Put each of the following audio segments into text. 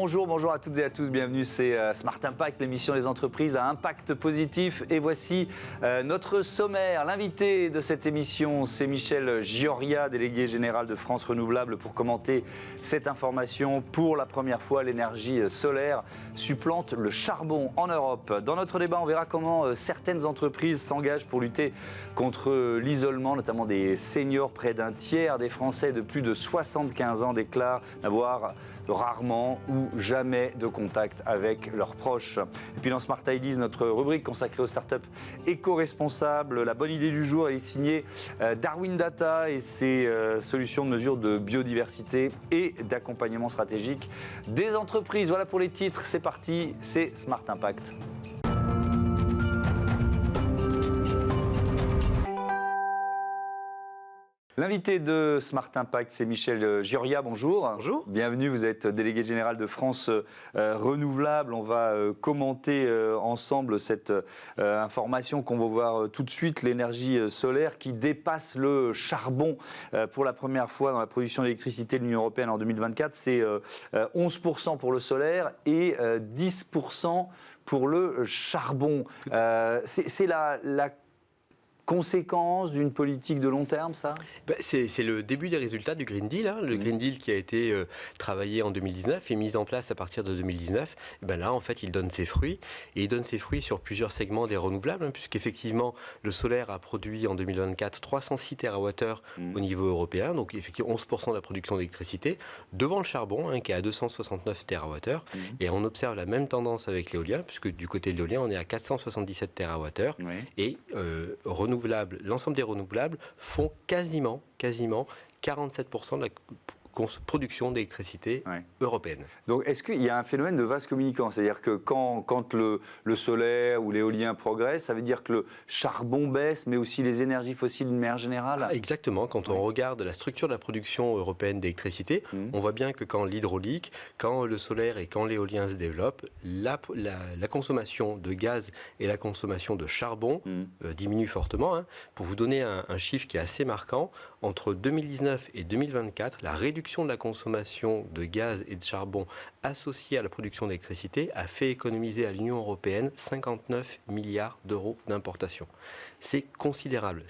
Bonjour à toutes et à tous, bienvenue, c'est Smart Impact, l'émission des entreprises à impact positif. Et voici notre sommaire. L'invité de cette émission, c'est Michel Gioria, délégué général de France Renouvelable, pour commenter cette information. Pour la première fois, l'énergie solaire supplante le charbon en Europe. Dans notre débat, on verra comment certaines entreprises s'engagent pour lutter contre l'isolement, notamment des seniors. Près d'un tiers des Français de plus de 75 ans déclarent n'avoir rarement ou jamais de contact avec leurs proches. Et puis dans Smart Ideas, notre rubrique consacrée aux startups éco-responsables, la bonne idée du jour, elle est signée Darwin Data et ses solutions de mesure de biodiversité et d'accompagnement stratégique des entreprises. Voilà pour les titres, c'est parti, c'est Smart Impact. L'invité de Smart Impact, c'est Michel Gioria. Bonjour. Bonjour. Bienvenue, vous êtes délégué général de France Renouvelable. On va commenter ensemble cette information qu'on va voir tout de suite, l'énergie solaire qui dépasse le charbon pour la première fois dans la production d'électricité de l'Union européenne en 2024. C'est 11% pour le solaire et 10% pour le charbon. C'est la conséquence d'une politique de long terme, ça ? C'est le début des résultats du Green Deal. Le Green Deal qui a été travaillé en 2019 et mis en place à partir de 2019. Là, en fait, il donne ses fruits. Et il donne ses fruits sur plusieurs segments des renouvelables, puisqu'effectivement, le solaire a produit en 2024 306 TWh au niveau européen. Donc, effectivement, 11% de la production d'électricité, devant le charbon, qui est à 269 TWh. Et on observe la même tendance avec l'éolien, puisque du côté de l'éolien, on est à 477 TWh. Et l'ensemble des renouvelables font quasiment 47% de la production d'électricité européenne. Donc, est-ce qu'il y a un phénomène de vase communicant ? C'est-à-dire que quand le solaire ou l'éolien progresse, ça veut dire que le charbon baisse, mais aussi les énergies fossiles d'une manière générale ? Exactement. Quand on regarde la structure de la production européenne d'électricité, on voit bien que quand l'hydraulique, quand le solaire et quand l'éolien se développent, la consommation de gaz et la consommation de charbon diminuent fortement. Pour vous donner un chiffre qui est assez marquant, entre 2019 et 2024, la réduction de la consommation de gaz et de charbon associée à la production d'électricité a fait économiser à l'Union européenne 59 milliards d'euros d'importation. C'est considérable,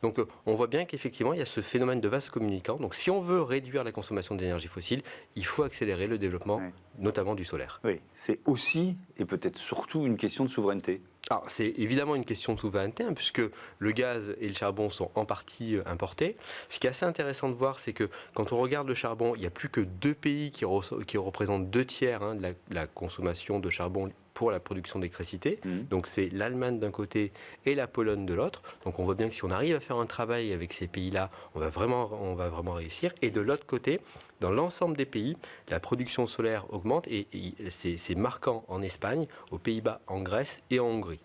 Donc on voit bien qu'effectivement il y a ce phénomène de vase communicant. Donc si on veut réduire la consommation d'énergie fossile, il faut accélérer le développement, notamment du solaire. Oui, c'est aussi et peut-être surtout une question de souveraineté. Alors, c'est évidemment une question de souveraineté, puisque le gaz et le charbon sont en partie importés. Ce qui est assez intéressant de voir, c'est que quand on regarde le charbon, il n'y a plus que 2 pays qui représentent 2 tiers de la consommation de charbon pour la production d'électricité. Donc c'est l'Allemagne d'un côté et la Pologne de l'autre. Donc on voit bien que si on arrive à faire un travail avec ces pays-là, on va vraiment réussir. Et de l'autre côté, dans l'ensemble des pays, la production solaire augmente et c'est marquant en Espagne, aux Pays-Bas, en Grèce et en Hongrie.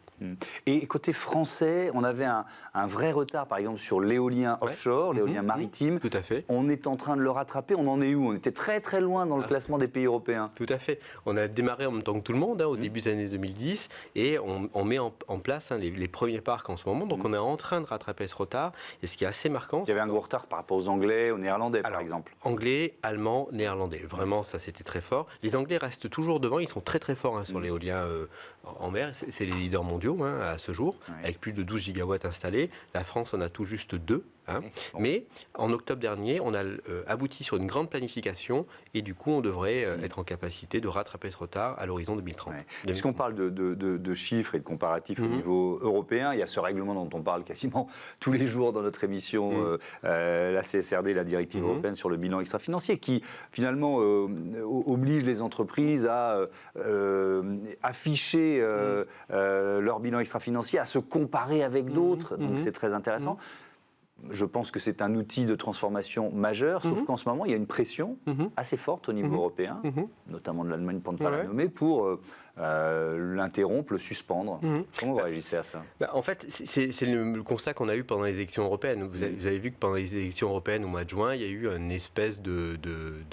Et côté français, on avait un vrai retard, par exemple, sur l'éolien offshore, l'éolien maritime. Tout à fait. On est en train de le rattraper. On en est où ? On était très très loin dans le classement des pays européens. Tout à fait. On a démarré en même temps que tout le monde, au début des années 2010, et on met en place les premiers parcs en ce moment. Donc on est en train de rattraper ce retard. Et ce qui est assez marquant... Il y avait un gros retard par rapport aux Anglais, aux Néerlandais, par exemple. Anglais, Allemands, Néerlandais. Vraiment, ça c'était très fort. Les Anglais restent toujours devant. Ils sont très très forts sur l'éolien en mer. C'est les leaders mondiaux à ce jour, avec plus de 12 gigawatts installés. La France en a tout juste 2. Mais en octobre dernier, on a abouti sur une grande planification et du coup, on devrait être en capacité de rattraper ce retard à l'horizon 2030. Puisqu'on parle de chiffres et de comparatifs au niveau européen, il y a ce règlement dont on parle quasiment tous les jours dans notre émission, la CSRD, la directive européenne sur le bilan extra-financier, qui finalement oblige les entreprises à afficher leur bilan extra-financier, à se comparer avec d'autres. Donc c'est très intéressant. Je pense que c'est un outil de transformation majeur, sauf qu'en ce moment, il y a une pression assez forte au niveau européen, notamment de l'Allemagne pour ne pas la nommer, pour l'interrompre, le suspendre. Comment vous réagissez à ça ? En fait, c'est le constat qu'on a eu pendant les élections européennes. Vous avez vu que pendant les élections européennes au mois de juin, il y a eu une espèce de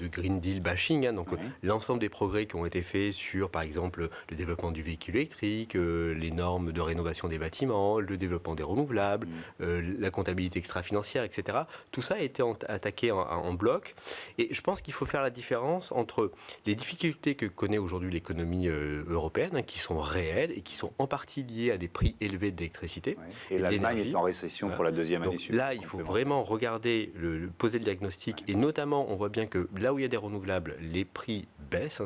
Green Deal bashing. Donc l'ensemble des progrès qui ont été faits sur, par exemple, le développement du véhicule électrique, les normes de rénovation des bâtiments, le développement des renouvelables, la comptabilité extra extra-financières, etc. Tout ça a été attaqué en bloc. Et je pense qu'il faut faire la différence entre les difficultés que connaît aujourd'hui l'économie européenne, qui sont réelles et qui sont en partie liées à des prix élevés d'électricité. Et l'Allemagne est en récession pour la deuxième année suivante. Là, il faut vraiment regarder, poser le diagnostic. Et notamment, on voit bien que là où il y a des renouvelables, les prix baissent.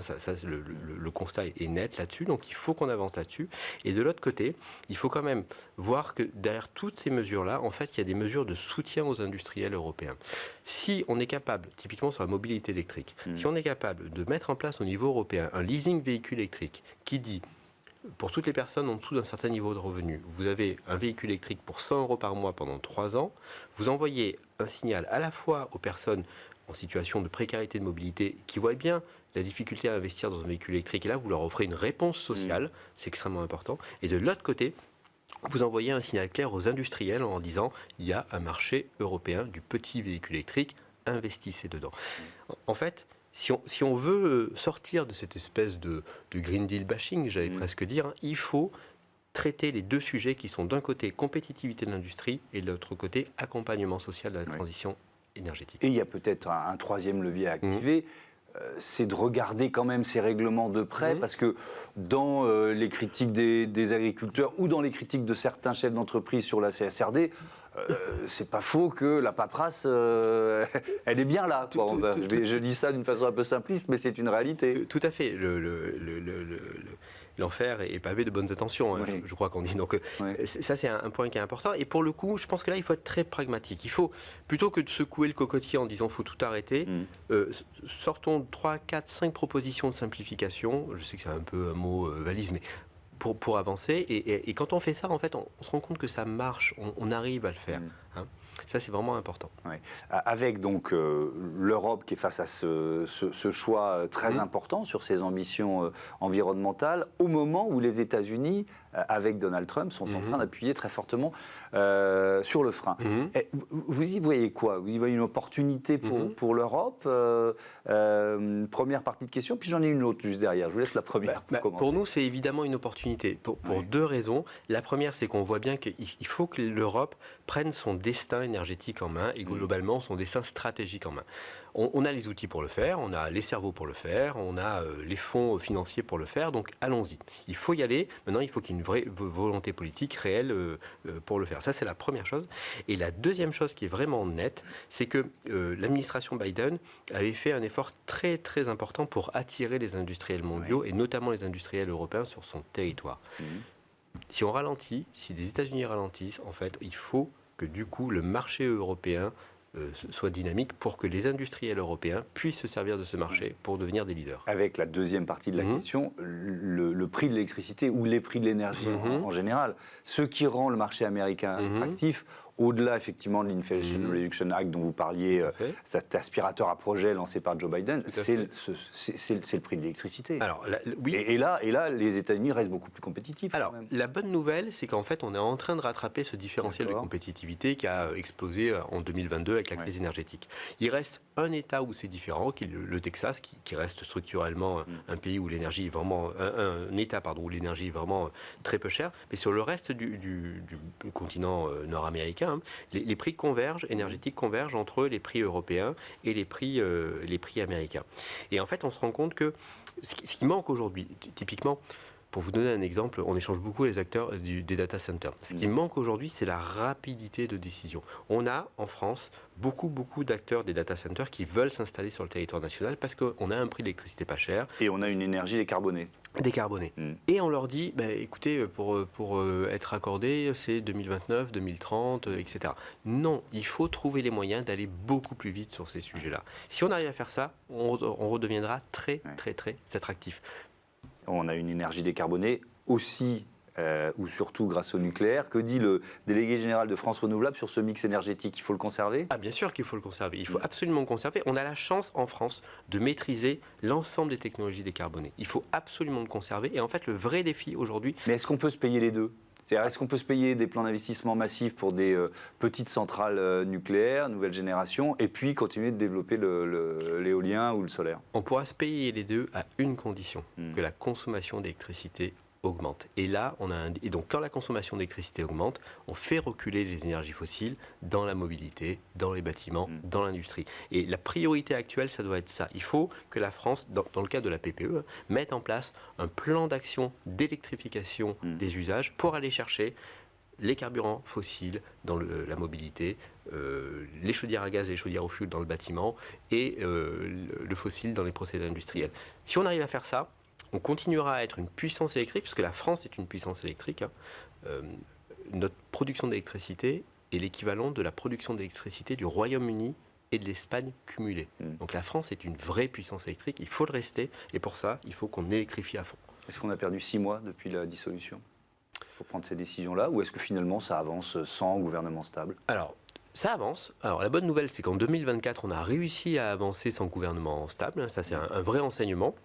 Le constat est net là-dessus. Donc, il faut qu'on avance là-dessus. Et de l'autre côté, il faut quand même voir que derrière toutes ces mesures-là, en fait, il y a des mesures de soutien aux industriels européens. Si on est capable, typiquement sur la mobilité électrique, si on est capable de mettre en place au niveau européen un leasing véhicule électrique qui dit, pour toutes les personnes en dessous d'un certain niveau de revenu, vous avez un véhicule électrique pour 100 € par mois pendant 3 ans, vous envoyez un signal à la fois aux personnes en situation de précarité de mobilité qui voient bien la difficulté à investir dans un véhicule électrique, et là vous leur offrez une réponse sociale, c'est extrêmement important, et de l'autre côté, vous envoyez un signal clair aux industriels en disant il y a un marché européen du petit véhicule électrique, investissez dedans. En fait, si on veut sortir de cette espèce de Green Deal bashing, j'allais presque dire, il faut traiter les deux sujets qui sont d'un côté compétitivité de l'industrie et de l'autre côté accompagnement social de la transition énergétique. Et il y a peut-être un troisième levier à activer. C'est de regarder quand même ces règlements de près, parce que dans les critiques des agriculteurs ou dans les critiques de certains chefs d'entreprise sur la CSRD, c'est pas faux que la paperasse, elle est bien là. Je dis ça d'une façon un peu simpliste, mais c'est une réalité. Tout à fait. L'enfer est pavé de bonnes intentions, je crois qu'on dit. Donc ça, c'est un point qui est important. Et pour le coup, je pense que là, il faut être très pragmatique. Il faut, plutôt que de secouer le cocotier en disant « faut tout arrêter », sortons 3, 4, 5 propositions de simplification. Je sais que c'est un peu un mot valise, mais pour avancer. Et quand on fait ça, en fait, on se rend compte que ça marche. On arrive à le faire. Ça, c'est vraiment important. Avec donc l'Europe qui est face à ce choix très important sur ses ambitions environnementales, au moment où les États-Unis, avec Donald Trump, sont en train d'appuyer très fortement sur le frein. Vous y voyez quoi? Vous y voyez une opportunité pour l'Europe? Première partie de question, puis j'en ai une autre juste derrière. Je vous laisse la première. Pour nous, c'est évidemment une opportunité, pour deux raisons. La première, c'est qu'on voit bien qu'il faut que l'Europe prenne son destin énergétique en main et globalement son destin stratégique en main. On a les outils pour le faire, on a les cerveaux pour le faire, on a les fonds financiers pour le faire, donc allons-y. Il faut y aller. Maintenant, il faut qu'il y ait une vraie volonté politique réelle pour le faire. Ça, c'est la première chose. Et la deuxième chose qui est vraiment nette, c'est que l'administration Biden avait fait un effort très, très important pour attirer les industriels mondiaux et notamment les industriels européens sur son territoire. Si on ralentit, si les États-Unis ralentissent, en fait, il faut que du coup, le marché européen soit dynamique pour que les industriels européens puissent se servir de ce marché pour devenir des leaders. Avec la deuxième partie de la question, le prix de l'électricité ou les prix de l'énergie en général, ce qui rend le marché américain attractif, au-delà effectivement de l'Inflation Reduction Act dont vous parliez, cet aspirateur à projet lancé par Joe Biden, c'est le prix de l'électricité. Alors, oui. Et là, les États-Unis restent beaucoup plus compétitifs. Alors, la bonne nouvelle, c'est qu'en fait, on est en train de rattraper ce différentiel de compétitivité qui a explosé en 2022 avec la crise énergétique. Il reste un État où c'est différent, qui est le Texas, qui reste structurellement un pays où l'énergie est vraiment un État où l'énergie est vraiment très peu chère. Mais sur le reste du continent nord-américain, les prix énergétiques convergent entre les prix européens et les prix américains. Et en fait, on se rend compte que ce qui manque aujourd'hui, typiquement, pour vous donner un exemple, on échange beaucoup les acteurs des data centers. Ce qui manque aujourd'hui, c'est la rapidité de décision. On a en France beaucoup d'acteurs des data centers qui veulent s'installer sur le territoire national parce qu'on a un prix d'électricité pas cher. Et on a une énergie décarbonée. Et on leur dit, écoutez, pour être accordé, c'est 2029, 2030, etc. Non, il faut trouver les moyens d'aller beaucoup plus vite sur ces sujets-là. Si on arrive à faire ça, on redeviendra très attractif. On a une énergie décarbonée aussi, ou surtout grâce au nucléaire. Que dit le délégué général de France Renouvelable sur ce mix énergétique? Il faut le conserver? Bien sûr qu'il faut le conserver. Il faut absolument le conserver. On a la chance en France de maîtriser l'ensemble des technologies décarbonées. Il faut absolument le conserver. Et en fait, le vrai défi aujourd'hui... Mais est-ce qu'on peut se payer les deux? C'est-à-dire, est-ce qu'on peut se payer des plans d'investissement massifs pour des petites centrales nucléaires, nouvelle génération, et puis continuer de développer l'éolien ou le solaire? On pourra se payer les deux à une condition, que la consommation d'électricité augmente. Et là, et donc quand la consommation d'électricité augmente, on fait reculer les énergies fossiles dans la mobilité, dans les bâtiments, dans l'industrie. Et la priorité actuelle, ça doit être ça. Il faut que la France, dans le cadre de la PPE, mette en place un plan d'action d'électrification des usages pour aller chercher les carburants fossiles dans la mobilité, les chaudières à gaz et les chaudières au fioul dans le bâtiment et le fossile dans les procédés industriels. Si on arrive à faire ça, on continuera à être une puissance électrique, puisque la France est une puissance électrique. Notre production d'électricité est l'équivalent de la production d'électricité du Royaume-Uni et de l'Espagne cumulée. Donc la France est une vraie puissance électrique, il faut le rester, et pour ça, il faut qu'on électrifie à fond. Est-ce qu'on a perdu 6 mois depuis la dissolution pour prendre ces décisions-là, ou est-ce que finalement ça avance sans gouvernement stable? Alors, ça avance. Alors, la bonne nouvelle, c'est qu'en 2024, on a réussi à avancer sans gouvernement stable. Ça, c'est un vrai enseignement,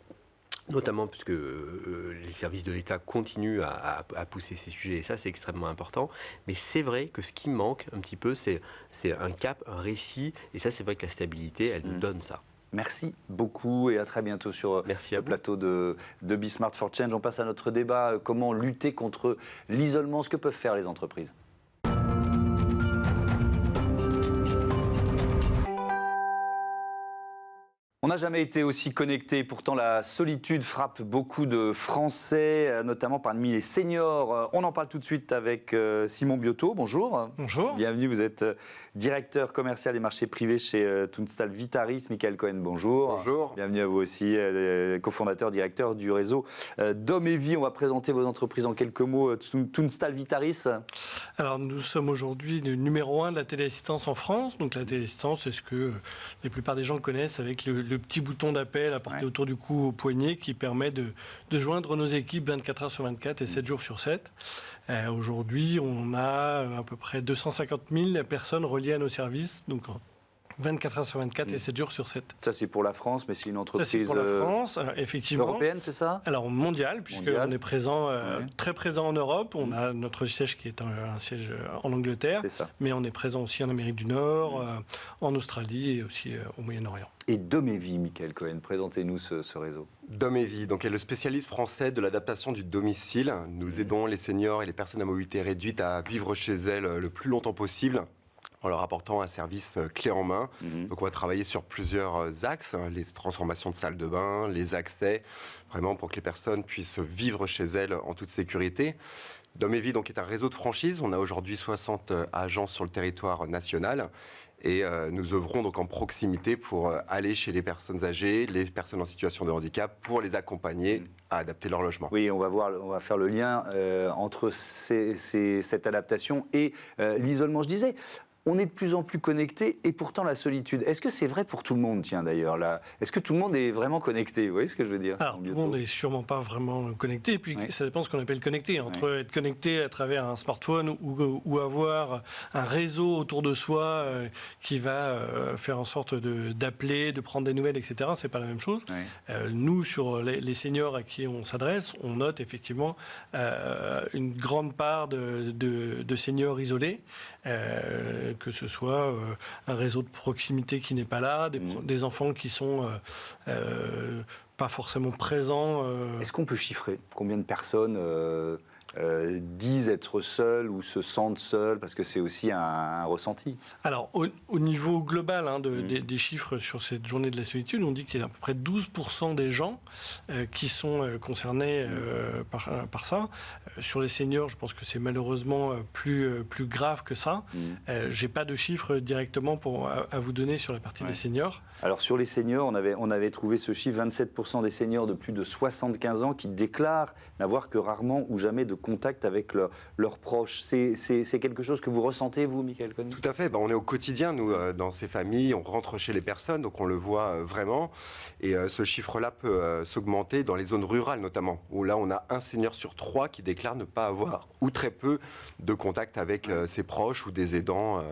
notamment puisque les services de l'État continuent à pousser ces sujets, et ça, c'est extrêmement important. Mais c'est vrai que ce qui manque un petit peu, c'est un cap, un récit, et ça, c'est vrai que la stabilité, elle nous donne ça. Merci beaucoup et à très bientôt sur le plateau de Be Smart for Change. On passe à notre débat, comment lutter contre l'isolement, ce que peuvent faire les entreprises. On n'a jamais été aussi connecté, pourtant la solitude frappe beaucoup de Français, notamment parmi les seniors. On en parle tout de suite avec Simon Biotto, bonjour. Bonjour. Bienvenue, vous êtes directeur commercial et marché privé chez Tunstall Vitaris. Michael Cohen, bonjour. Bonjour. Bienvenue à vous aussi, cofondateur, directeur du réseau Dom et Vie. On va présenter vos entreprises en quelques mots. Tunstall Vitaris. Alors nous sommes aujourd'hui le numéro 1 de la téléassistance en France. Donc la téléassistance, c'est ce que la plupart des gens connaissent avec le petit bouton d'appel à porter autour du cou au poignet qui permet de joindre nos équipes 24 heures sur 24 et 7 jours sur 7. Aujourd'hui, on a à peu près 250 000 personnes reliées à nos services, donc 24 heures sur 24 et 7 jours sur 7. Ça, c'est pour la France, mais c'est une entreprise ça, c'est pour la France, effectivement. Européenne, c'est ça? Alors, mondiale, puisqu'on est présent, très présent en Europe. On a notre siège qui est un siège en Angleterre, mais on est présent aussi en Amérique du Nord, en Australie et aussi au Moyen-Orient. Et Dom et Vie, Michael Cohen, présentez-nous ce réseau. Dom et Vie, donc, est le spécialiste français de l'adaptation du domicile. Nous aidons les seniors et les personnes à mobilité réduite à vivre chez elles le plus longtemps possible, en leur apportant un service clé en main. Donc on va travailler sur plusieurs axes, les transformations de salles de bain, les accès, vraiment pour que les personnes puissent vivre chez elles en toute sécurité. Dom et Vie donc, est un réseau de franchises. On a aujourd'hui 60 agences sur le territoire national. Et nous œuvrons donc en proximité pour aller chez les personnes âgées, les personnes en situation de handicap, pour les accompagner à adapter leur logement. Oui, on va faire le lien entre cette adaptation et l'isolement. Je disais, on est de plus en plus connecté et pourtant la solitude. Est-ce que c'est vrai pour tout le monde, tiens d'ailleurs là? Est-ce que tout le monde est vraiment connecté? Vous voyez ce que je veux dire? Alors, tout le monde n'est sûrement pas vraiment connecté. Et puis, ça dépend de ce qu'on appelle connecté. Entre être connecté à travers un smartphone ou avoir un réseau autour de soi qui va faire en sorte d'appeler, de prendre des nouvelles, etc., c'est pas la même chose. Nous, sur les seniors à qui on s'adresse, on note effectivement une grande part de seniors isolés. Que ce soit un réseau de proximité qui n'est pas là, des enfants qui sont pas forcément présents. Est-ce qu'on peut chiffrer combien de personnes disent être seuls ou se sentent seuls, parce que c'est aussi un ressenti? Alors, au niveau global des chiffres sur cette journée de la solitude, on dit qu'il y a à peu près 12% des gens qui sont concernés par ça. Sur les seniors, je pense que c'est malheureusement plus grave que ça. J'ai pas de chiffres directement à vous donner sur la partie des seniors. Alors, sur les seniors, on avait trouvé ce chiffre, 27% des seniors de plus de 75 ans qui déclarent n'avoir que rarement ou jamais de contact avec leurs proches. C'est quelque chose que vous ressentez, vous, Michael Cohen? Tout à fait. On est au quotidien, nous, dans ces familles. On rentre chez les personnes, donc on le voit vraiment. Et ce chiffre-là peut s'augmenter dans les zones rurales, notamment, où là, on a un senior sur 3 qui déclare ne pas avoir, ou très peu, de contact avec ses proches ou des aidants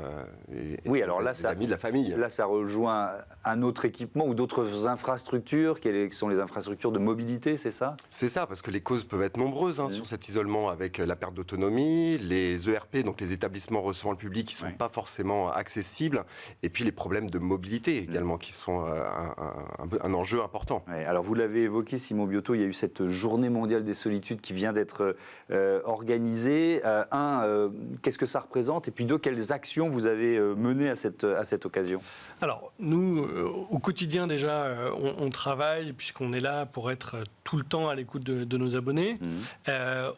oui, alors là, des amis de la famille. Là, ça rejoint un autre équipement ou d'autres infrastructures, qui sont les infrastructures de mobilité, c'est ça? C'est ça, parce que les causes peuvent être nombreuses sur cet isolement. l'isolement avec la perte d'autonomie, les ERP, donc les établissements recevant le public qui ne sont pas forcément accessibles, et puis les problèmes de mobilité également qui sont un enjeu important. Ouais, alors vous l'avez évoqué, Simon Biotto, il y a eu cette journée mondiale des solitudes qui vient d'être organisée. Qu'est-ce que ça représente? Et puis deux, quelles actions vous avez menées à cette occasion? Alors, nous, au quotidien déjà, on travaille puisqu'on est là pour être tout le temps à l'écoute de nos abonnés.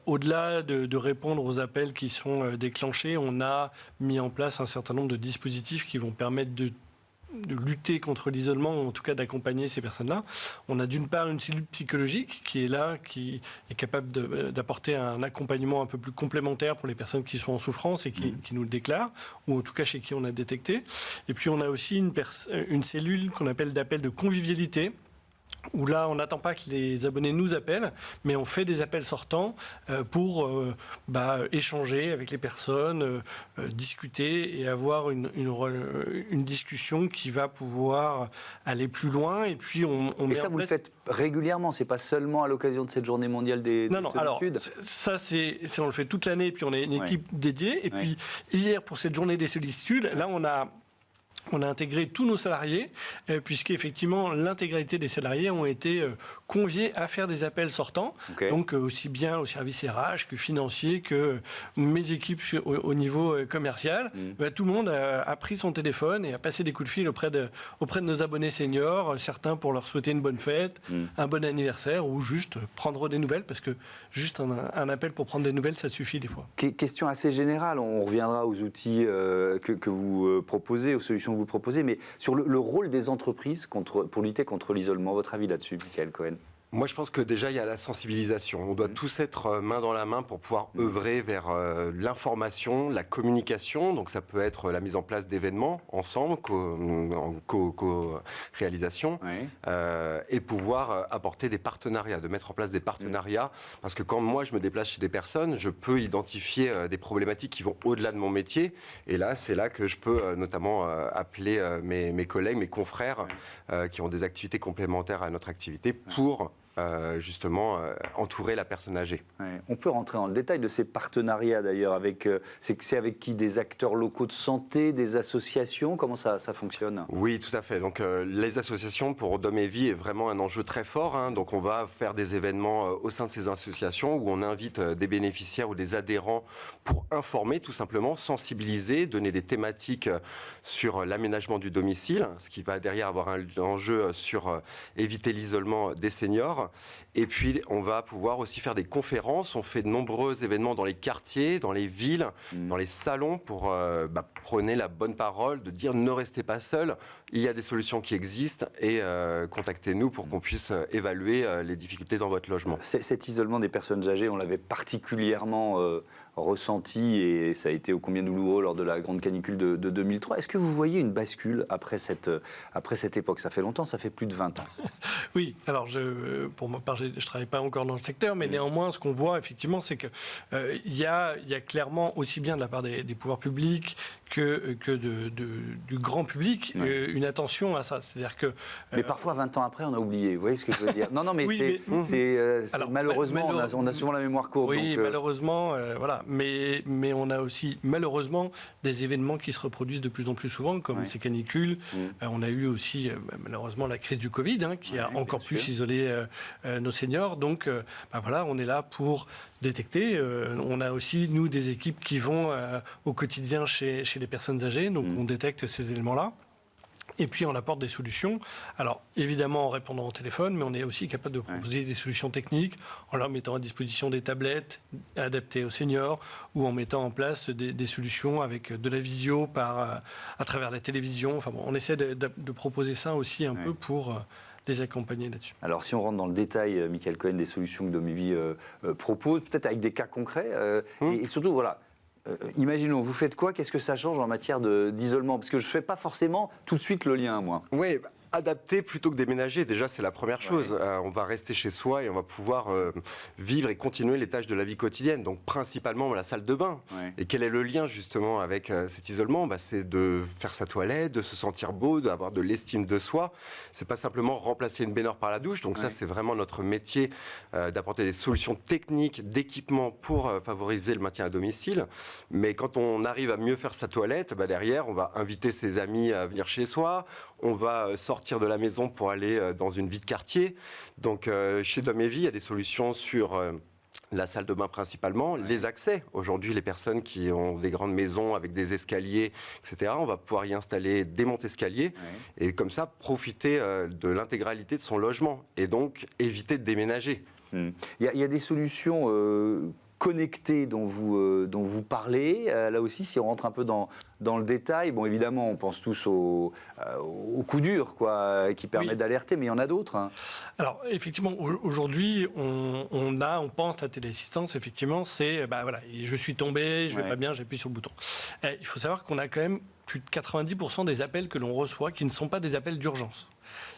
Au-delà de répondre aux appels qui sont déclenchés, on a mis en place un certain nombre de dispositifs qui vont permettre de lutter contre l'isolement, ou en tout cas d'accompagner ces personnes-là. On a d'une part une cellule psychologique qui est là, qui est capable d'apporter un accompagnement un peu plus complémentaire pour les personnes qui sont en souffrance et qui nous le déclarent, ou en tout cas chez qui on a détecté. Et puis on a aussi une cellule qu'on appelle d'appel de convivialité, où là, on n'attend pas que les abonnés nous appellent, mais on fait des appels sortants pour échanger avec les personnes, discuter et avoir une discussion qui va pouvoir aller plus loin. Et puis, Et ça, vous le faites régulièrement, c'est pas seulement à l'occasion de cette journée mondiale des solitudes? Alors, ça, on le fait toute l'année, et puis on a une équipe dédiée. Et puis, hier, pour cette journée des solitudes, là, on a intégré tous nos salariés, puisqu'effectivement, l'intégralité des salariés ont été conviés à faire des appels sortants. Donc, aussi bien au service RH que financier, que mes équipes au niveau commercial. Tout le monde a pris son téléphone et a passé des coups de fil auprès de nos abonnés seniors, certains pour leur souhaiter une bonne fête, un bon anniversaire, ou juste prendre des nouvelles, parce que juste un appel pour prendre des nouvelles, ça suffit des fois. Question assez générale, on reviendra aux outils que vous proposez, aux solutions que vous proposez, mais sur le rôle des entreprises pour lutter contre l'isolement, votre avis là-dessus, Michael Cohen? Moi, je pense que déjà, il y a la sensibilisation. On doit tous être main dans la main pour pouvoir œuvrer vers l'information, la communication. Donc, ça peut être la mise en place d'événements ensemble, en co-réalisation, et pouvoir apporter des partenariats, de mettre en place des partenariats. Parce que quand moi, je me déplace chez des personnes, je peux identifier des problématiques qui vont au-delà de mon métier. Et là, c'est là que je peux notamment appeler mes collègues, mes confrères, qui ont des activités complémentaires à notre activité pour justement entourer la personne âgée. On peut rentrer dans le détail de ces partenariats d'ailleurs. C'est avec qui? Des acteurs locaux de santé, des associations? Comment ça fonctionne? Oui, tout à fait. Donc les associations pour Dom et Vie est vraiment un enjeu très fort. Donc on va faire des événements au sein de ces associations où on invite des bénéficiaires ou des adhérents pour informer, tout simplement, sensibiliser, donner des thématiques sur l'aménagement du domicile, ce qui va derrière avoir un enjeu sur éviter l'isolement des seniors. Et puis, on va pouvoir aussi faire des conférences. On fait de nombreux événements dans les quartiers, dans les villes, dans les salons pour prôner la bonne parole, de dire ne restez pas seuls. Il y a des solutions qui existent et contactez-nous pour qu'on puisse évaluer les difficultés dans votre logement. Cet isolement des personnes âgées, on l'avait particulièrement ressenti et ça a été ô combien douloureux lors de la grande canicule de 2003. Est-ce que vous voyez une bascule après cette époque? Ça fait longtemps, ça fait plus de 20 ans. Oui, alors pour ma part, je ne travaille pas encore dans le secteur, mais néanmoins, ce qu'on voit effectivement, c'est qu'il y a clairement, aussi bien de la part des pouvoirs publics que du grand public, une attention à ça. C'est-à-dire que... mais parfois, 20 ans après, on a oublié. Vous voyez ce que je veux dire? Non, mais oui, alors, malheureusement, on a souvent la mémoire courte. Oui, donc, malheureusement, voilà. Mais on a aussi, malheureusement, des événements qui se reproduisent de plus en plus souvent, comme ces canicules. On a eu aussi, malheureusement, la crise du Covid, qui a encore plus isolé nos seniors. Donc, voilà, on est là pour détecter. On a aussi, nous, des équipes qui vont au quotidien chez les personnes âgées. Donc, on détecte ces éléments-là. Et puis, on apporte des solutions. Alors, évidemment, en répondant au téléphone, mais on est aussi capable de proposer des solutions techniques en leur mettant à disposition des tablettes adaptées aux seniors ou en mettant en place des solutions avec de la visio à travers la télévision. Enfin, bon, on essaie de proposer ça aussi un peu pour les accompagner là-dessus. Alors, si on rentre dans le détail, Michael Cohen, des solutions que Dom et Vie propose, peut-être avec des cas concrets, et surtout, voilà, imaginons, vous faites quoi? Qu'est-ce que ça change en matière d'isolement? Parce que je ne fais pas forcément tout de suite le lien, moi. Oui, Adapter plutôt que déménager, déjà c'est la première chose. On va rester chez soi et on va pouvoir vivre et continuer les tâches de la vie quotidienne. Donc principalement la salle de bain. Et quel est le lien justement avec cet isolement? C'est de faire sa toilette, de se sentir beau, d'avoir de l'estime de soi. C'est pas simplement remplacer une baignoire par la douche. Donc ça c'est vraiment notre métier d'apporter des solutions techniques, d'équipement pour favoriser le maintien à domicile. Mais quand on arrive à mieux faire sa toilette, derrière on va inviter ses amis à venir chez soi. On va sortir de la maison pour aller dans une vie de quartier. Donc, chez Dom et Vie, il y a des solutions sur la salle de bain principalement, les accès. Aujourd'hui, les personnes qui ont des grandes maisons avec des escaliers, etc., on va pouvoir y installer des monte-escaliers et comme ça, profiter de l'intégralité de son logement et donc éviter de déménager. Il y a des solutions connectés dont vous parlez. Là aussi, si on rentre un peu dans le détail, bon, évidemment, on pense tous au coup dur, qui permet d'alerter, mais il y en a d'autres. Hein. Alors, effectivement, aujourd'hui, on pense la téléassistance, effectivement, c'est, je suis tombé, je vais pas bien, j'appuie sur le bouton. Il faut savoir qu'on a quand même plus de 90% des appels que l'on reçoit qui ne sont pas des appels d'urgence.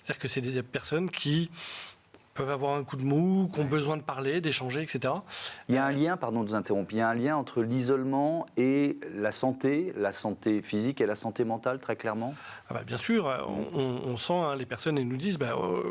C'est-à-dire que c'est des personnes qui peuvent avoir un coup de mou, qui ont besoin de parler, d'échanger, etc. Il y a un lien, pardon de vous interrompre, il y a un lien entre l'isolement et la santé physique et la santé mentale, très clairement. Bien sûr, on sent, les personnes elles nous disent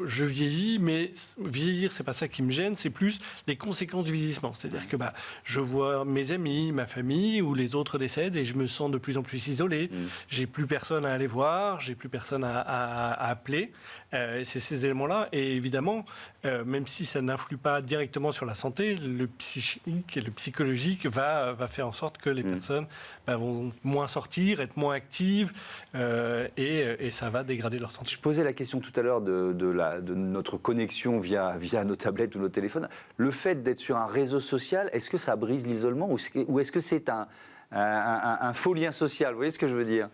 je vieillis, mais vieillir, c'est pas ça qui me gêne, c'est plus les conséquences du vieillissement. C'est-à-dire que je vois mes amis, ma famille ou les autres décèdent et je me sens de plus en plus isolé. J'ai plus personne à aller voir, j'ai plus personne à appeler. C'est ces éléments-là. Et évidemment, même si ça n'influe pas directement sur la santé, le psychique et le psychologique va faire en sorte que les personnes vont moins sortir, être moins actives et ça va dégrader leur santé. Je posais la question tout à l'heure de notre connexion via nos tablettes ou nos téléphones. Le fait d'être sur un réseau social, est-ce que ça brise l'isolement ou est-ce que c'est un faux lien social? Vous voyez ce que je veux dire?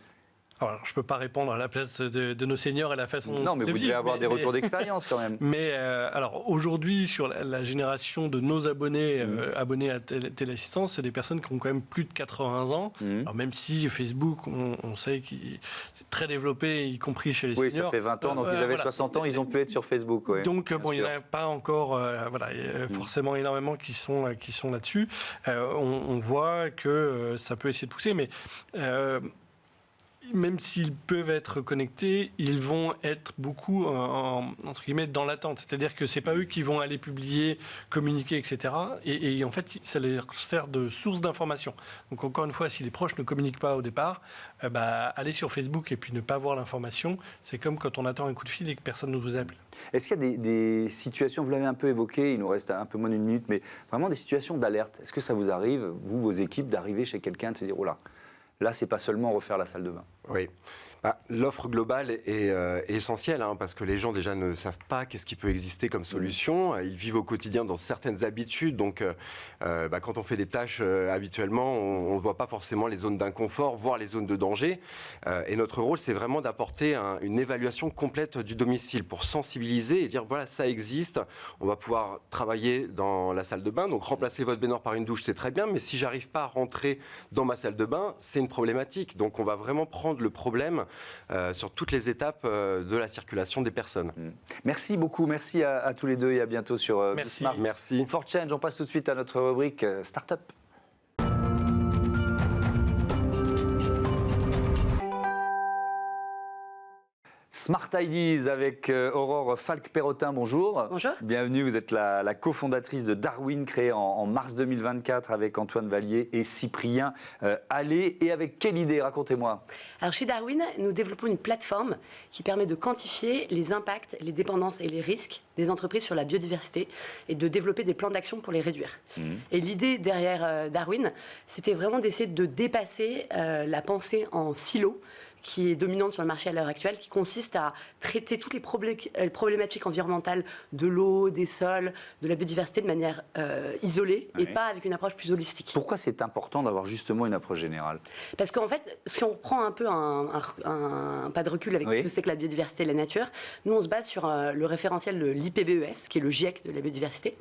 Alors, je ne peux pas répondre à la place de nos seniors et la façon de vivre. Non, mais vous devez avoir des retours d'expérience quand même. Mais alors, aujourd'hui, sur la génération de nos abonnés, abonnés à Téléassistance, c'est des personnes qui ont quand même plus de 80 ans. Alors, même si Facebook, on sait qu'il est très développé, y compris chez les seniors. Oui, ça fait 20 ans, donc ils avaient 60 ans, ils ont pu être sur Facebook. Ouais, donc, il n'y en a pas encore forcément énormément qui sont là-dessus. On voit que ça peut essayer de pousser, mais... même s'ils peuvent être connectés, ils vont être beaucoup entre guillemets dans l'attente. C'est-à-dire que c'est pas eux qui vont aller publier, communiquer, etc. Et en fait, ça leur sert de source d'information. Donc encore une fois, si les proches ne communiquent pas au départ, aller sur Facebook et puis ne pas voir l'information, c'est comme quand on attend un coup de fil et que personne ne vous appelle. Est-ce qu'il y a des situations, vous l'avez un peu évoqué, il nous reste un peu moins d'une minute, mais vraiment des situations d'alerte. Est-ce que ça vous arrive, vous, vos équipes, d'arriver chez quelqu'un et de se dire, oh là, c'est pas seulement refaire la salle de bain. Oui. L'offre globale est essentielle parce que les gens déjà ne savent pas qu'est-ce qui peut exister comme solution. Ils vivent au quotidien dans certaines habitudes. Donc, quand on fait des tâches habituellement, on ne voit pas forcément les zones d'inconfort, voire les zones de danger. Et notre rôle, c'est vraiment d'apporter une évaluation complète du domicile pour sensibiliser et dire voilà, ça existe. On va pouvoir travailler dans la salle de bain. Donc, remplacer votre baignoire par une douche, c'est très bien. Mais si j'arrive pas à rentrer dans ma salle de bain, c'est une problématique. Donc, on va vraiment prendre le problème sur toutes les étapes de la circulation des personnes. Merci beaucoup, merci à tous les deux et à bientôt sur Bismart. Merci. For Change, on passe tout de suite à notre rubrique Startup. Smart Ideas avec Aurore Falk-Perrotin, bonjour. Bonjour. Bienvenue, vous êtes la cofondatrice de Darwin, créée en mars 2024 avec Antoine Vallier et Cyprien Allais. Et avec quelle idée? Racontez-moi. Alors chez Darwin, nous développons une plateforme qui permet de quantifier les impacts, les dépendances et les risques des entreprises sur la biodiversité et de développer des plans d'action pour les réduire. Et l'idée derrière Darwin, c'était vraiment d'essayer de dépasser la pensée en silo qui est dominante sur le marché à l'heure actuelle, qui consiste à traiter toutes les problématiques environnementales de l'eau, des sols, de la biodiversité de manière isolée et pas avec une approche plus holistique. Pourquoi c'est important d'avoir justement une approche générale? Parce qu'en fait, si on prend un peu un pas de recul avec ce que c'est que la biodiversité et la nature, nous on se base sur le référentiel de l'IPBES, qui est le GIEC de la biodiversité,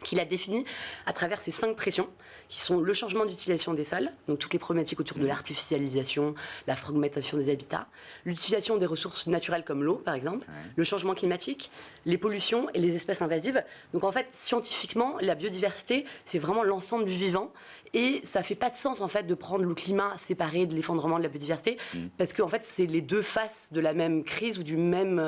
qui l'a défini à travers ces 5 pressions, qui sont le changement d'utilisation des sols, donc toutes les problématiques autour de l'artificialisation, la fragmentation des des habitats, l'utilisation des ressources naturelles comme l'eau, par exemple, le changement climatique, les pollutions et les espèces invasives. Donc en fait, scientifiquement, la biodiversité, c'est vraiment l'ensemble du vivant. Et ça ne fait pas de sens en fait de prendre le climat séparé de l'effondrement de la biodiversité, parce qu'en fait, c'est les deux faces de la même crise ou du même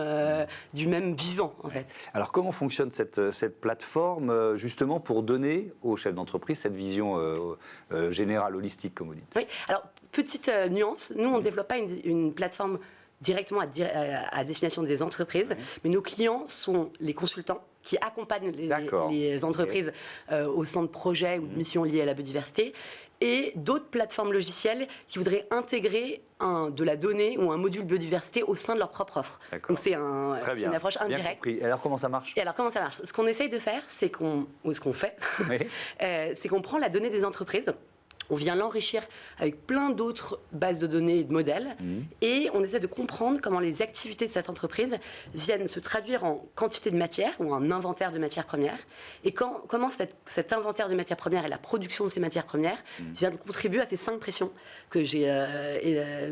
vivant, en fait. Alors comment fonctionne cette plateforme, justement, pour donner aux chefs d'entreprise cette vision générale, holistique, comme vous dites? Oui, alors, petite nuance, nous, on ne développe pas une plateforme directement à destination des entreprises, mais nos clients sont les consultants qui accompagnent les entreprises au sein de projets ou de missions liées à la biodiversité, et d'autres plateformes logicielles qui voudraient intégrer de la donnée ou un module biodiversité au sein de leur propre offre. Donc c'est une approche indirecte. Et alors comment ça marche? Et alors comment ça marche? Ce qu'on essaye de faire, c'est ce qu'on fait, c'est qu'on prend la donnée des entreprises. On vient l'enrichir avec plein d'autres bases de données et de modèles. Et on essaie de comprendre comment les activités de cette entreprise viennent se traduire en quantité de matière ou en inventaire de matières premières. Et comment cet inventaire de matières premières et la production de ces matières premières viennent contribuer à ces 5 pressions que j'ai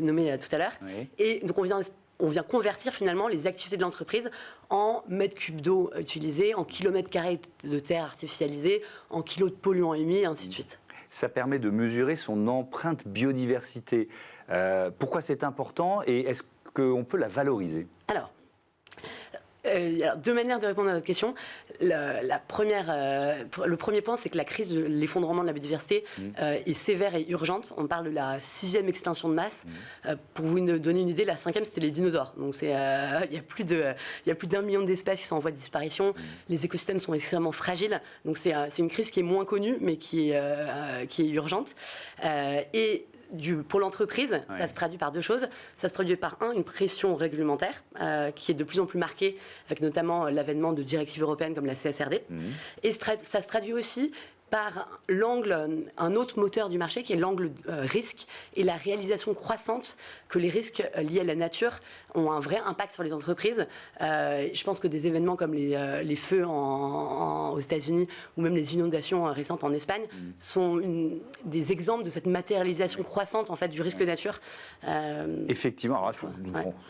nommées tout à l'heure. Et donc on vient convertir finalement les activités de l'entreprise en mètres cubes d'eau utilisés, en kilomètres carrés de terre artificialisée, en kilos de polluants émis, et ainsi de suite. Ça permet de mesurer son empreinte biodiversité. Pourquoi c'est important et est-ce qu'on peut la valoriser? Alors, deux manières de répondre à votre question. Le premier point, c'est que la crise de l'effondrement de la biodiversité est sévère et urgente. On parle de la 6e extinction de masse. Pour vous donner une idée, la 5e, c'était les dinosaures. Donc il y a plus d'1 million d'espèces qui sont en voie de disparition. Les écosystèmes sont extrêmement fragiles. Donc c'est une crise qui est moins connue, mais qui est urgente. Pour l'entreprise, ça se traduit par 2 choses. Ça se traduit par une pression réglementaire qui est de plus en plus marquée, avec notamment l'avènement de directives européennes comme la CSRD. Et ça se traduit aussi par un autre moteur du marché qui est l'angle risque et la réalisation croissante que les risques liés à la nature ont un vrai impact sur les entreprises. Je pense que des événements comme les feux aux États-Unis ou même les inondations récentes en Espagne sont des exemples de cette matérialisation croissante en fait, du risque nature. Effectivement, alors,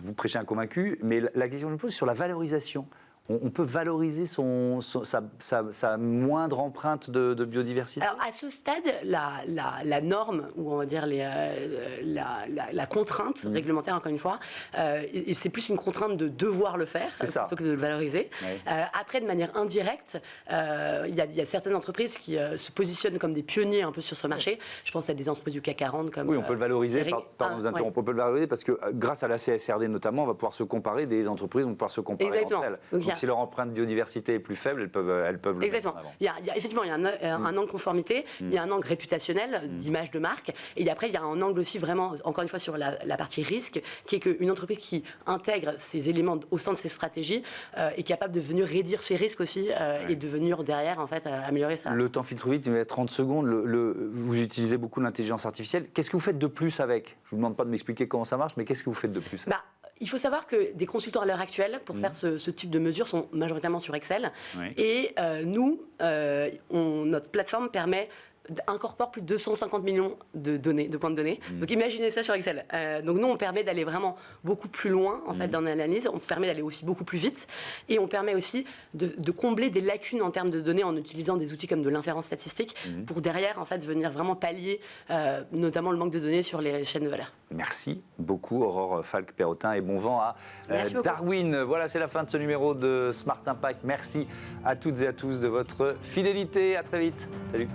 vous prêchez un convaincu, mais la question que je me pose, c'est sur la valorisation. On peut valoriser sa moindre empreinte de biodiversité? Alors, à ce stade, la norme, ou on va dire la contrainte réglementaire, encore une fois, c'est plus une contrainte de devoir le faire plutôt que de le valoriser. Après, de manière indirecte, il y a certaines entreprises qui se positionnent comme des pionniers un peu sur ce marché. Je pense à des entreprises du CAC 40 comme... Oui, on peut le valoriser, on peut le valoriser parce que grâce à la CSRD notamment, on va pouvoir se comparer, des entreprises vont pouvoir se comparer entre elles. Donc, si leur empreinte biodiversité est plus faible, elles peuvent le Exactement. mettre en avant. Effectivement, il y a un angle conformité, il y a un angle réputationnel, d'image de marque, et après, il y a un angle aussi vraiment, encore une fois, sur la partie risque, qui est qu'une entreprise qui intègre ces éléments au sein de ses stratégies est capable de venir réduire ses risques aussi et de venir derrière, en fait, améliorer ça. Le temps file trop vite, il me reste 30 secondes. Vous utilisez beaucoup l'intelligence artificielle. Qu'est-ce que vous faites de plus avec? Je ne vous demande pas de m'expliquer comment ça marche, mais qu'est-ce que vous faites de plus? Il faut savoir que des consultants à l'heure actuelle, pour faire ce type de mesures, sont majoritairement sur Excel. Et notre plateforme incorpore plus de 250 millions de points de données. Donc imaginez ça sur Excel. Donc nous, on permet d'aller vraiment beaucoup plus loin en fait, dans l'analyse. On permet d'aller aussi beaucoup plus vite. Et on permet aussi de combler des lacunes en termes de données en utilisant des outils comme de l'inférence statistique pour derrière en fait, venir vraiment pallier notamment le manque de données sur les chaînes de valeur. Merci beaucoup Aurore Falk-Perrotin et bon vent à Darwin. Voilà, c'est la fin de ce numéro de Smart Impact. Merci à toutes et à tous de votre fidélité. À très vite. Salut.